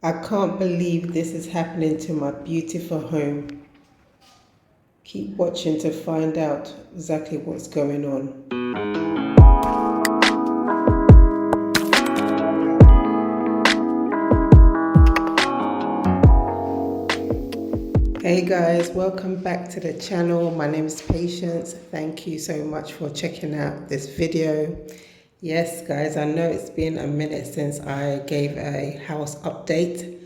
I can't believe this is happening to my beautiful home. Keep watching to find out exactly what's going on. Hey guys, welcome back to the channel. My name is Patience. Thank you so much for checking out this video. Yes guys, I know it's been a minute since I gave a house update,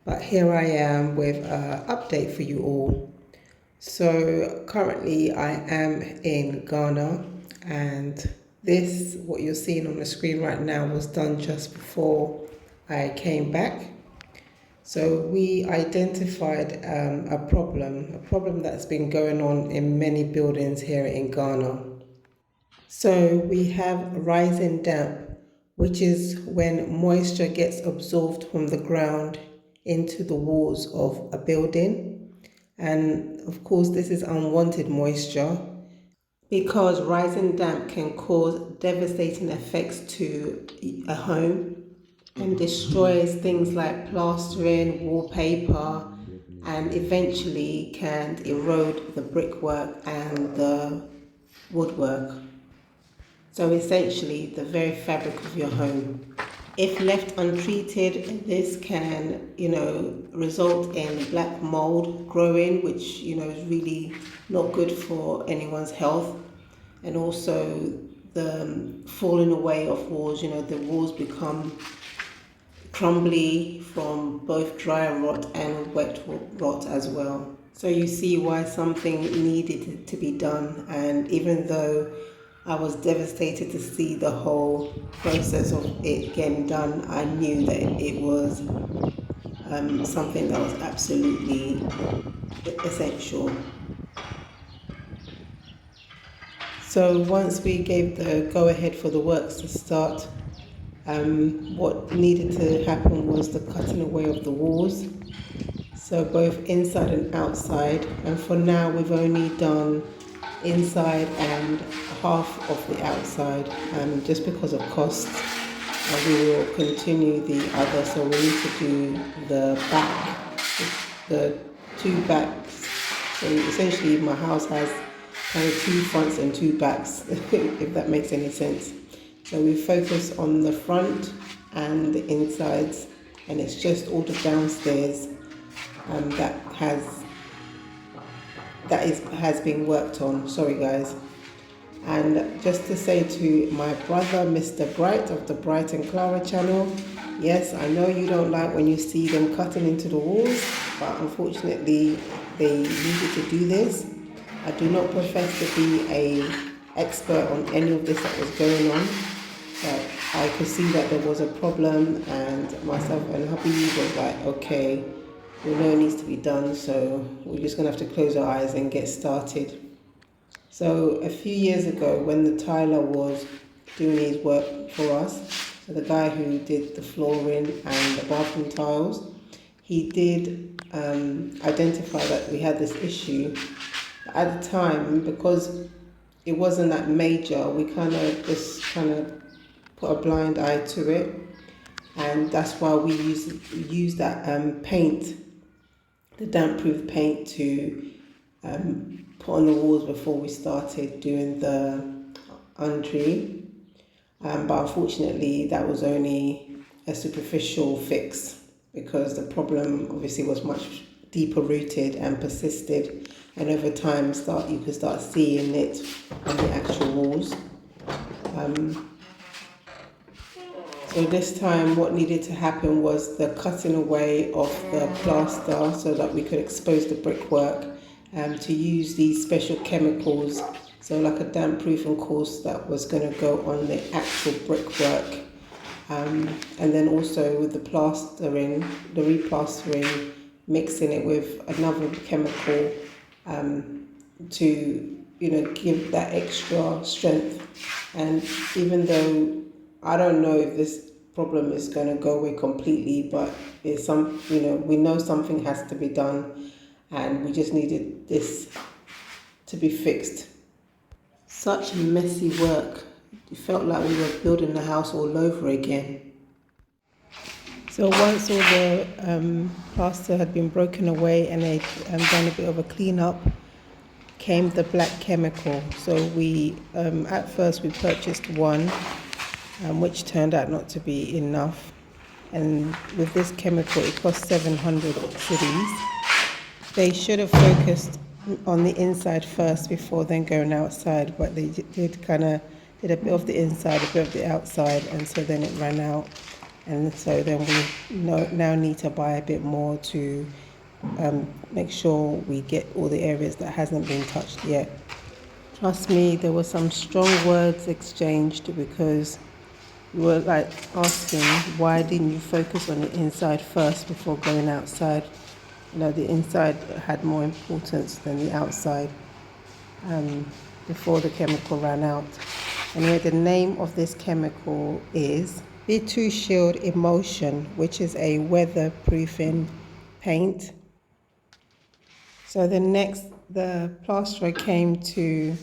but here I am with an update for you all. So currently I am in Ghana, and this, what you're seeing on the screen right now, was done just before I came back. So we identified a problem that's been going on in many buildings here in Ghana. So we have rising damp, which is when moisture gets absorbed from the ground into the walls of a building. And of course, this is unwanted moisture, because rising damp can cause devastating effects to a home and destroys things like plastering, wallpaper, and eventually can erode the brickwork and the woodwork. So essentially the very fabric of your home. If left untreated, this can, result in black mold growing, which, is really not good for anyone's health. And also the falling away of walls, the walls become crumbly from both dry rot and wet rot as well. So you see why something needed to be done. And even though I was devastated to see the whole process of it getting done, I knew that it was something that was absolutely essential. So once we gave the go-ahead for the works to start, what needed to happen was the cutting away of the walls, so both inside and outside. And for now we've only done inside and half of the outside, just because of costs. We will continue the other, so we need to do the back, the two backs. So essentially my house has kind of two fronts and two backs, if that makes any sense. So we focus on the front and the insides, and it's just all the downstairs that has been worked on. Sorry guys. And just to say to my brother, Mr. Bright of the Bright and Clara channel, yes, I know you don't like when you see them cutting into the walls, but unfortunately they needed to do this. I do not profess to be an expert on any of this that was going on, but I could see that there was a problem, and myself and hubby was like, okay, we know it needs to be done, so we're just gonna have to close our eyes and get started. So a few years ago, when the tiler was doing his work for us, so the guy who did the flooring and the bathroom tiles, he did identify that we had this issue. At the time, because it wasn't that major, we kind of put a blind eye to it, and that's why we use that paint, the damp-proof paint, to put on the walls before we started doing the undree. But unfortunately that was only a superficial fix, because the problem obviously was much deeper rooted and persisted, and over time you could start seeing it on the actual walls. So this time what needed to happen was the cutting away of the plaster so that we could expose the brickwork, to use these special chemicals, so like a damp proofing course that was going to go on the actual brickwork, and then also with the plastering, the replastering, mixing it with another chemical to give that extra strength. And even though I don't know if this problem is going to go away completely, but it's we know something has to be done, and we just needed this to be fixed. Such messy work. It felt like we were building the house all over again. So once all the plaster had been broken away and they'd done a bit of a clean up, came the black chemical. So we at first we purchased one, which turned out not to be enough. And with this chemical, it cost 700 cedis. They should have focused on the inside first before then going outside, but they did a bit of the inside, a bit of the outside, and so then it ran out. And so then we now need to buy a bit more to make sure we get all the areas that hasn't been touched yet. Trust me, there were some strong words exchanged because we were like asking, why didn't you focus on the inside first before going outside? You know, the inside had more importance than the outside before the chemical ran out. Anyway, the name of this chemical is B2 Shield Emulsion, which is a weatherproofing paint. So then next, the plasterer came to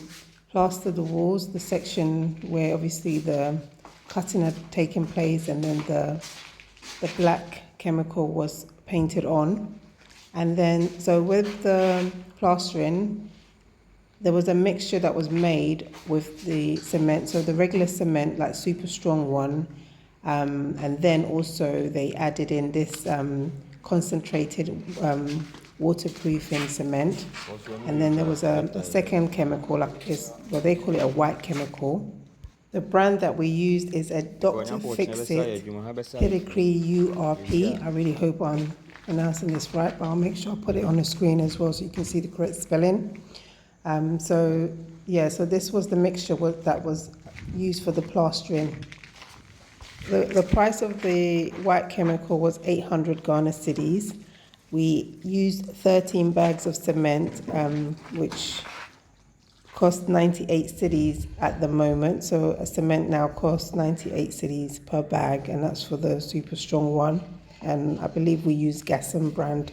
plaster the walls, the section where obviously the cutting had taken place, and then the black chemical was painted on. And then, so with the plastering, there was a mixture that was made with the cement, so the regular cement, like super strong one, and then also they added in this concentrated waterproofing cement. And then there was a second chemical, like this, well, they call it a white chemical. The brand that we used is a Dr. Fix-It Pedigree URP. I really hope I'm pronouncing this right, but I'll make sure I put it on the screen as well so you can see the correct spelling. So this was the mixture that was used for the plastering. The price of the white chemical was 800 Ghana cedis. We used 13 bags of cement, which cost 98 cedis at the moment. So a cement now costs 98 cedis per bag, and that's for the super strong one. And I believe we use Gasson brand.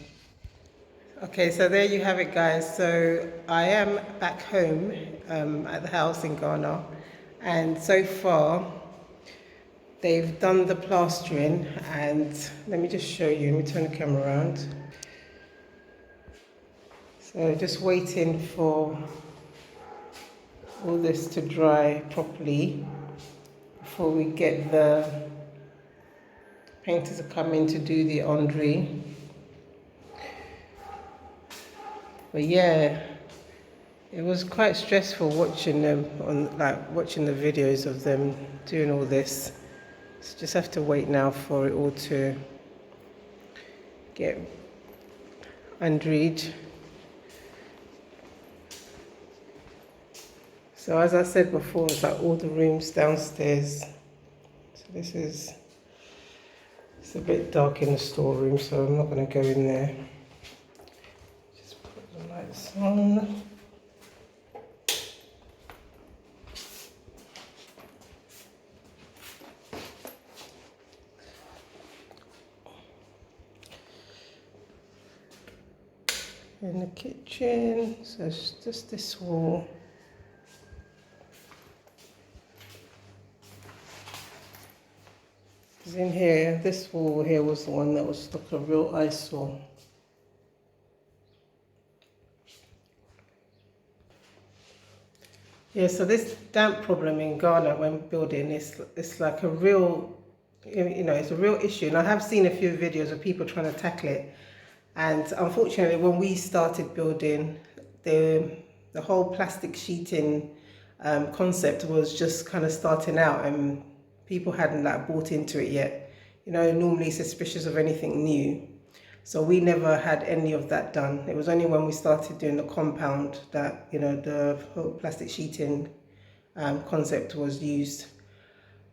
Okay, so there you have it, guys. So I am back home at the house in Ghana, and so far they've done the plastering, and let me just show you. Let me turn the camera around. So just waiting for all this to dry properly before we get the painters to come in to do the laundry. But yeah, it was quite stressful watching them watching the videos of them doing all this. So just have to wait now for it all to get undried. So as I said before, it's like all the rooms downstairs. So it's a bit dark in the storeroom, so I'm not going to go in there. Just put the lights on. In the kitchen, so it's just this wall. In here, this wall here was the one that was like a real eyesore. Yeah, so this damp problem in Ghana when building it's like a real, it's a real issue. And I have seen a few videos of people trying to tackle it. And unfortunately, when we started building, the whole plastic sheeting concept was just kind of starting out, and people hadn't bought into it yet. Normally suspicious of anything new. So we never had any of that done. It was only when we started doing the compound that, the whole plastic sheeting concept was used.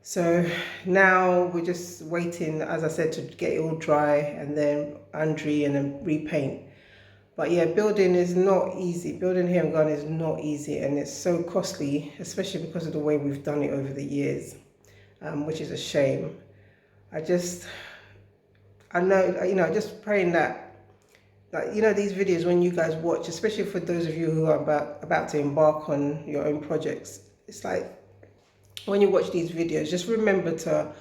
So now we're just waiting, as I said, to get it all dry and then undry and then repaint. But yeah, building is not easy. Building here in Ghana is not easy, and it's so costly, especially because of the way we've done it over the years, which is a shame. I know, just praying that, these videos when you guys watch, especially for those of you who are about to embark on your own projects, it's like, when you watch these videos, just remember to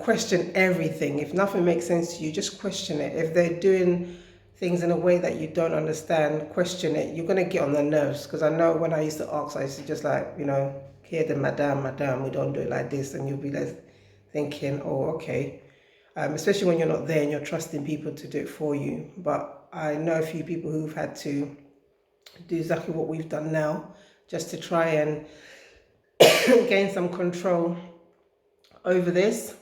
question everything. If nothing makes sense to you, just question it. If they're doing things in a way that you don't understand, question it. You're going to get on their nerves, because I know when I used to ask, I used to just like, hear the madam, we don't do it like this, and you'll be like thinking, oh, okay. Especially when you're not there and you're trusting people to do it for you. But I know a few people who've had to do exactly what we've done now, just to try and gain some control over this.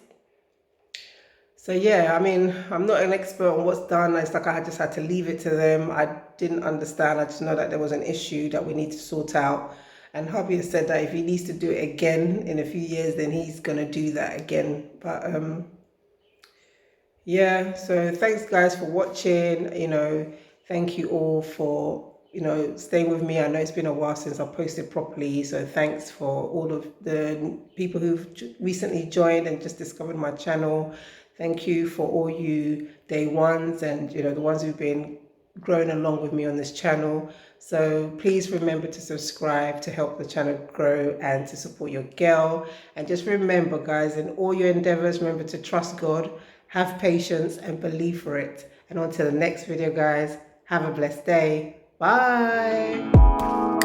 So yeah, I mean, I'm not an expert on what's done. It's like I just had to leave it to them. I didn't understand. I just know that there was an issue that we need to sort out. And hubby has said that if he needs to do it again in a few years, then he's gonna do that again. But yeah, so thanks guys for watching. Thank you all for staying with me. I know it's been a while since I posted properly, so thanks for all of the people who've recently joined and just discovered my channel. Thank you for all you day ones, and the ones who've been growing along with me on this channel. So please remember to subscribe to help the channel grow and to support your girl. And just remember guys, in all your endeavors, remember to trust God, have patience, and believe for it. And on to the next video guys, have a blessed day. Bye.